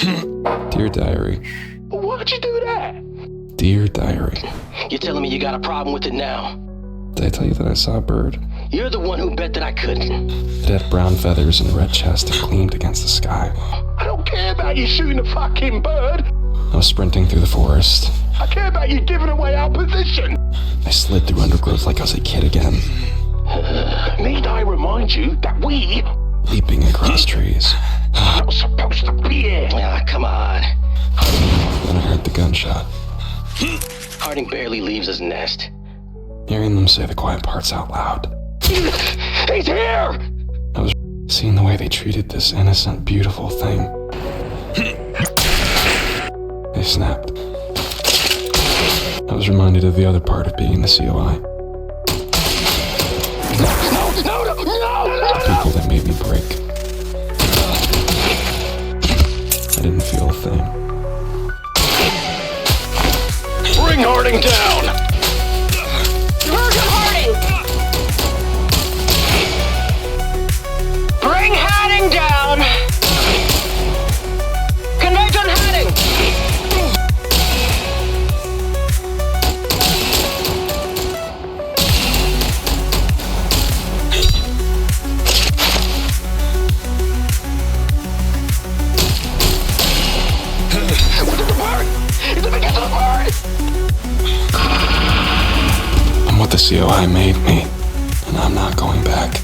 Dear Diary. Why'd you do that? Dear Diary. You're telling me you got a problem with it now? Did I tell you that I saw a bird? You're the one who bet that I couldn't. It had brown feathers and a red chest that gleamed against the sky. I don't care about you shooting a fucking bird. I was sprinting through the forest. I care about you giving away our position. I slid through undergrowth like I was a kid again. Need I remind you that we Leaping across trees. are not supposed to be here? Ah, come on. Then I heard the gunshot. Harding barely leaves his nest. Hearing them say the quiet parts out loud. He's here! I was seeing the way they treated this innocent, beautiful thing. They snapped. I was reminded of the other part of being the COI. The people that made me break. I didn't feel a thing. Bring Harding down! Sergeant Harding! Bring Harding down! Convergent Harding! I'm what the COI made me, and I'm not going back.